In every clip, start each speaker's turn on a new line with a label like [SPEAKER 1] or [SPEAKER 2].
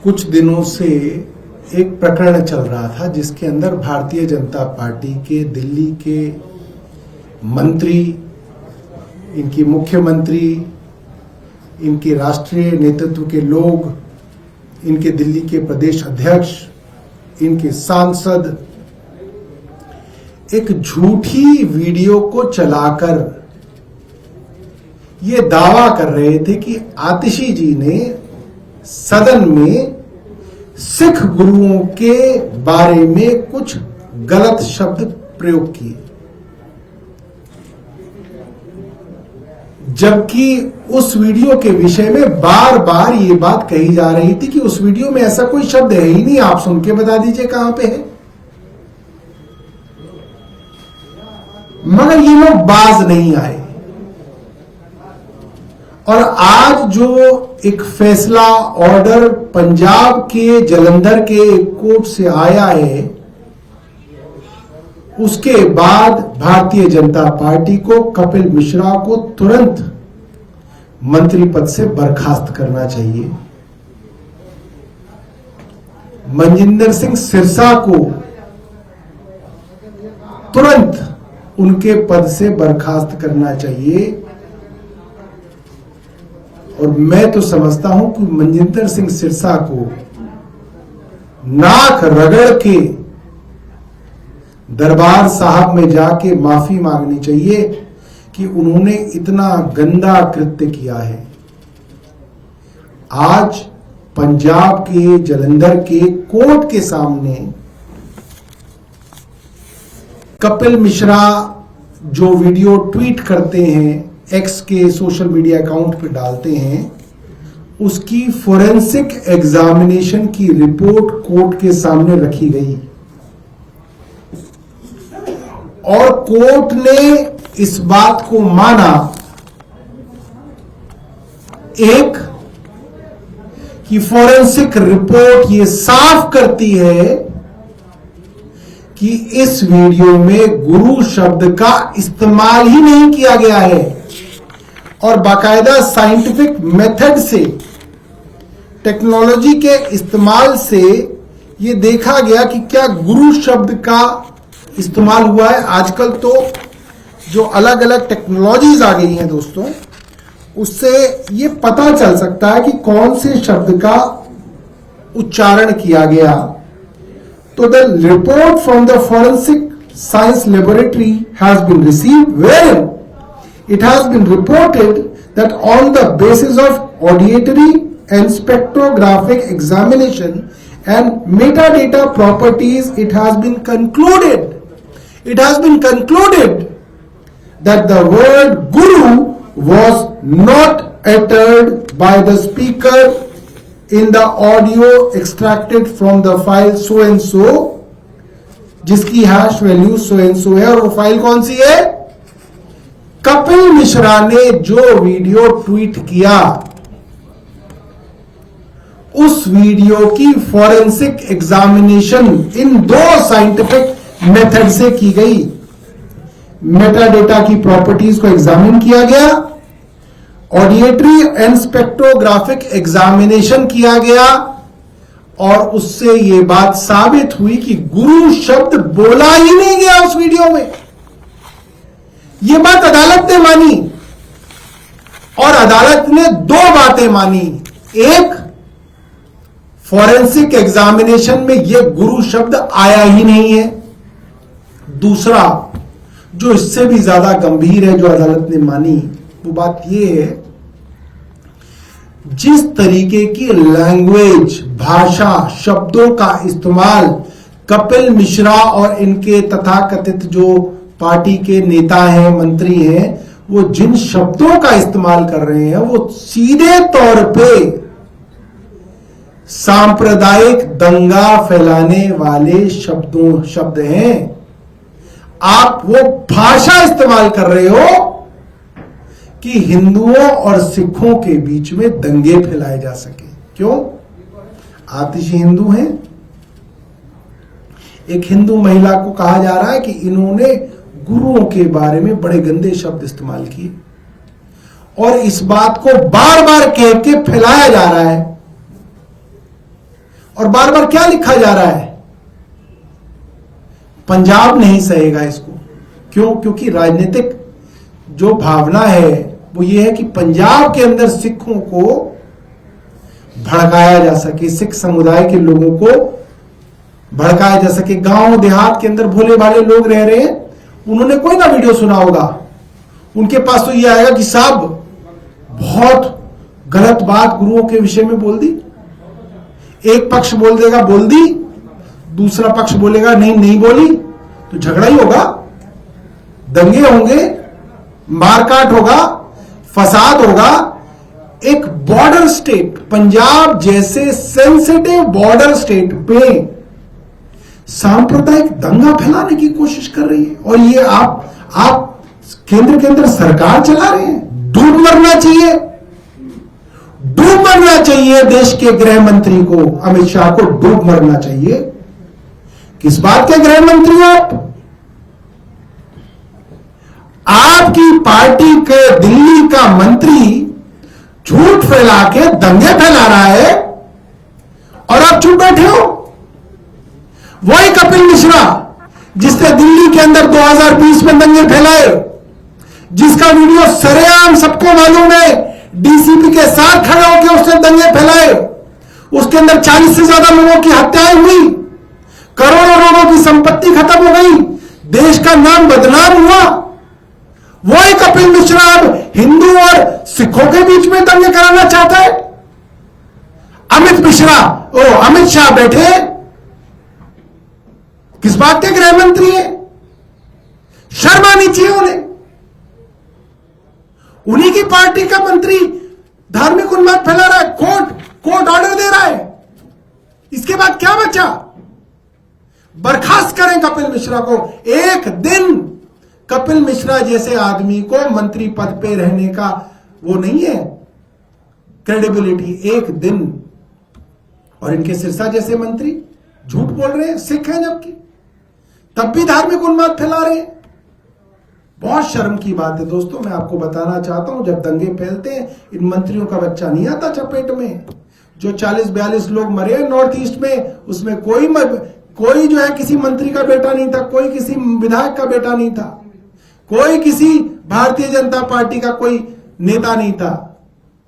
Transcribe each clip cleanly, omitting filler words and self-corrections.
[SPEAKER 1] कुछ दिनों से एक प्रकरण चल रहा था जिसके अंदर भारतीय जनता पार्टी के दिल्ली के मंत्री, इनकी मुख्यमंत्री, इनके राष्ट्रीय नेतृत्व के लोग, इनके दिल्ली के प्रदेश अध्यक्ष, इनके सांसद एक झूठी वीडियो को चलाकर ये दावा कर रहे थे कि आतिशी जी ने सदन में सिख गुरुओं के बारे में कुछ गलत शब्द प्रयोग किए, जबकि उस वीडियो के विषय में बार बार ये बात कही जा रही थी कि उस वीडियो में ऐसा कोई शब्द है ही नहीं। आप सुन के बता दीजिए कहां पे है। मगर ये लोग बाज नहीं आए और आज जो एक फैसला ऑर्डर पंजाब के जलंधर के एक कोर्ट से आया है, उसके बाद भारतीय जनता पार्टी को कपिल मिश्रा को तुरंत मंत्री पद से बर्खास्त करना चाहिए। मनजिंदर सिंह सिरसा को तुरंत उनके पद से बर्खास्त करना चाहिए। और मैं तो समझता हूं कि मनजिंदर सिंह सिरसा को नाक रगड़ के दरबार साहब में जाके माफी मांगनी चाहिए कि उन्होंने इतना गंदा कृत्य किया है। आज पंजाब के जलंधर के कोर्ट के सामने कपिल मिश्रा जो वीडियो ट्वीट करते हैं, एक्स के सोशल मीडिया अकाउंट पे डालते हैं, उसकी फोरेंसिक एग्जामिनेशन की रिपोर्ट कोर्ट के सामने रखी गई और कोर्ट ने इस बात को माना, एक कि फोरेंसिक रिपोर्ट ये साफ करती है कि इस वीडियो में गुरु शब्द का इस्तेमाल ही नहीं किया गया है और बाकायदा साइंटिफिक मेथड से, टेक्नोलॉजी के इस्तेमाल से ये देखा गया कि क्या गुरु शब्द का इस्तेमाल हुआ है। आजकल तो जो अलग अलग टेक्नोलॉजीज आ गई हैं दोस्तों, उससे ये पता चल सकता है कि कौन से शब्द का उच्चारण किया गया। तो the report from the forensic science laboratory has been received where it has been reported that on the basis of auditory and spectrographic examination and metadata properties, it has been concluded that the word guru was not uttered by the speaker in the audio extracted from the file so and so, जिसकी hash value so and so है। और वो file कौन सी है? कपिल मिश्रा ने जो video tweet किया, उस वीडियो की फॉरेंसिक एग्जामिनेशन इन दो साइंटिफिक मेथड से की गई। मेटाडेटा की प्रॉपर्टीज को एग्जामिन किया गया, ऑडिएटरी एंड स्पेक्ट्रोग्राफिक एग्जामिनेशन किया गया और उससे यह बात साबित हुई कि गुरु शब्द बोला ही नहीं गया उस वीडियो में। यह बात अदालत ने मानी और अदालत ने दो बातें मानी। एक, फॉरेंसिक एग्जामिनेशन में यह गुरु शब्द आया ही नहीं है। दूसरा, जो इससे भी ज्यादा गंभीर है, जो अदालत ने मानी, वो बात यह है, जिस तरीके की लैंग्वेज, भाषा, शब्दों का इस्तेमाल कपिल मिश्रा और इनके तथाकथित जो पार्टी के नेता हैं, मंत्री हैं, वो जिन शब्दों का इस्तेमाल कर रहे हैं, वो सीधे तौर पे सांप्रदायिक दंगा फैलाने वाले शब्द हैं। आप वो भाषा इस्तेमाल कर रहे हो कि हिंदुओं और सिखों के बीच में दंगे फैलाए जा सके। क्यों? आतिशी हिंदू हैं। एक हिंदू महिला को कहा जा रहा है कि इन्होंने गुरुओं के बारे में बड़े गंदे शब्द इस्तेमाल किए और इस बात को बार बार कह के फैलाया जा रहा है और बार बार क्या लिखा जा रहा है? पंजाब नहीं सहेगा इसको। क्यों? क्योंकि राजनीतिक जो भावना है वो ये है कि पंजाब के अंदर सिखों को भड़काया जा सके, सिख समुदाय के लोगों को भड़काया जा सके। गांव देहात के अंदर भोले भाले लोग रह रहे हैं, उन्होंने कोई ना वीडियो सुना होगा, उनके पास तो ये आएगा कि साहब बहुत गलत बात गुरुओं के विषय में बोल दी। एक पक्ष बोल देगा बोल दी, दूसरा पक्ष बोलेगा नहीं नहीं बोली, तो झगड़ा ही होगा, दंगे होंगे, मारकाट होगा, फसाद होगा। एक बॉर्डर स्टेट, पंजाब जैसे सेंसिटिव बॉर्डर स्टेट पे सांप्रदायिक दंगा फैलाने की कोशिश कर रही है। और ये आप केंद्र के अंदर सरकार चला रहे हैं। डूब मरना चाहिए, डूब मरना चाहिए। देश के गृह मंत्री को, अमित शाह को डूब मरना चाहिए। किस बात के गृह मंत्री हो आप? आपकी पार्टी के दिल्ली का मंत्री झूठ फैला के दंगे फैला रहा है और आप चुप बैठे हो। वही कपिल मिश्रा जिसने दिल्ली के अंदर 2020 में दंगे फैलाए, जिसका वीडियो सरेआम सबको मालूम है, डीसीपी के साथ खड़े होकर उसने दंगे फैलाए, उसके अंदर 40 से ज्यादा लोगों की हत्याएं हुई, करोड़ों लोगों की संपत्ति खत्म हो गई, देश का नाम बदनाम हुआ। वही कपिल मिश्रा अब हिंदू और सिखों के बीच में दंगे कराना चाहता है। अमित शाह बैठे किस बात के गृह मंत्री है? शर्म आनी चाहिए उन्हें। उन्हीं की पार्टी का मंत्री धार्मिक उन्माद फैला रहा है, कोर्ट ऑर्डर दे रहा है। इसके बाद क्या बचा? बर्खास्त करें कपिल मिश्रा को। एक दिन कपिल मिश्रा जैसे आदमी को मंत्री पद पे रहने का वो नहीं है क्रेडिबिलिटी, एक दिन। और इनके सिरसा जैसे मंत्री झूठ बोल रहे हैं, सिख हैं जबकि, तब भी धार्मिक उन्माद फैला रहे हैं। बहुत शर्म की बात है दोस्तों। मैं आपको बताना चाहता हूं, जब दंगे फैलते हैं इन मंत्रियों का बच्चा नहीं आता चपेट में। जो 40-42 लोग मरे नॉर्थ ईस्ट में, उसमें कोई जो है किसी मंत्री का बेटा नहीं था, कोई किसी विधायक का बेटा नहीं था, कोई किसी भारतीय जनता पार्टी का कोई नेता नहीं था।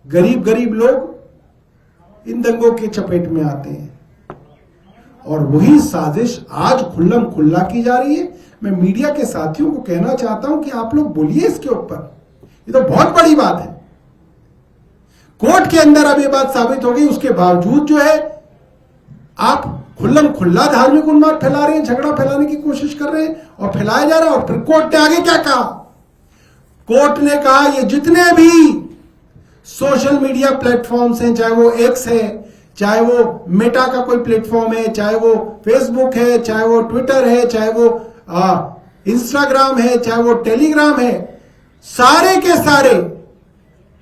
[SPEAKER 1] गरीब लोग इन दंगों के चपेट में आते हैं। और वही साजिश आज खुल्लम खुल्ला की जा रही है। मैं मीडिया के साथियों को कहना चाहता हूं कि आप लोग बोलिए इसके ऊपर, ये तो बहुत बड़ी बात है। कोर्ट के अंदर अब ये बात साबित हो गई, उसके बावजूद जो है आप खुल्लम खुल्ला धार्मिक उन्माद फैला रहे हैं, झगड़ा फैलाने की कोशिश कर रहे हैं और फैलाया जा रहा है। और फिर कोर्ट ने आगे क्या कहा? कोर्ट ने कहा ये जितने भी सोशल मीडिया प्लेटफॉर्म्स हैं, चाहे वो एक्स है, चाहे वो मेटा का कोई प्लेटफॉर्म है, चाहे वो फेसबुक है, चाहे वो ट्विटर है, चाहे वो इंस्टाग्राम है, चाहे वो टेलीग्राम है, सारे के सारे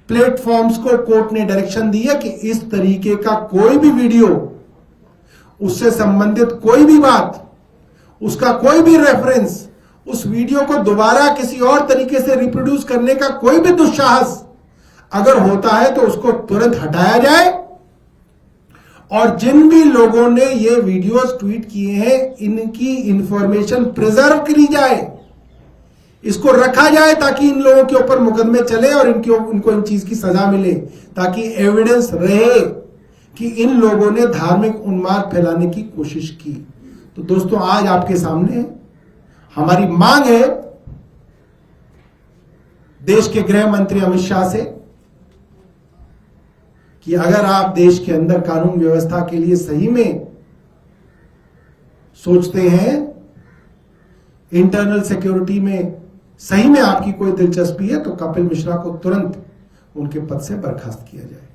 [SPEAKER 1] प्लेटफॉर्म्स को कोर्ट ने डायरेक्शन दी है कि इस तरीके का कोई भी वीडियो, उससे संबंधित कोई भी बात, उसका कोई भी रेफरेंस, उस वीडियो को दोबारा किसी और तरीके से रिप्रोड्यूस करने का कोई भी दुस्साहस अगर होता है तो उसको तुरंत हटाया जाए। और जिन भी लोगों ने ये वीडियोस ट्वीट किए हैं, इनकी इंफॉर्मेशन प्रिजर्व करी जाए, इसको रखा जाए ताकि इन लोगों के ऊपर मुकदमे चले और इनको इन चीज की सजा मिले, ताकि एविडेंस रहे कि इन लोगों ने धार्मिक उन्माद फैलाने की कोशिश की। तो दोस्तों आज आपके सामने हमारी मांग है देश के गृह मंत्री अमित शाह से कि अगर आप देश के अंदर कानून व्यवस्था के लिए सही में सोचते हैं, इंटरनल सिक्योरिटी में सही में आपकी कोई दिलचस्पी है, तो कपिल मिश्रा को तुरंत उनके पद से बर्खास्त किया जाए।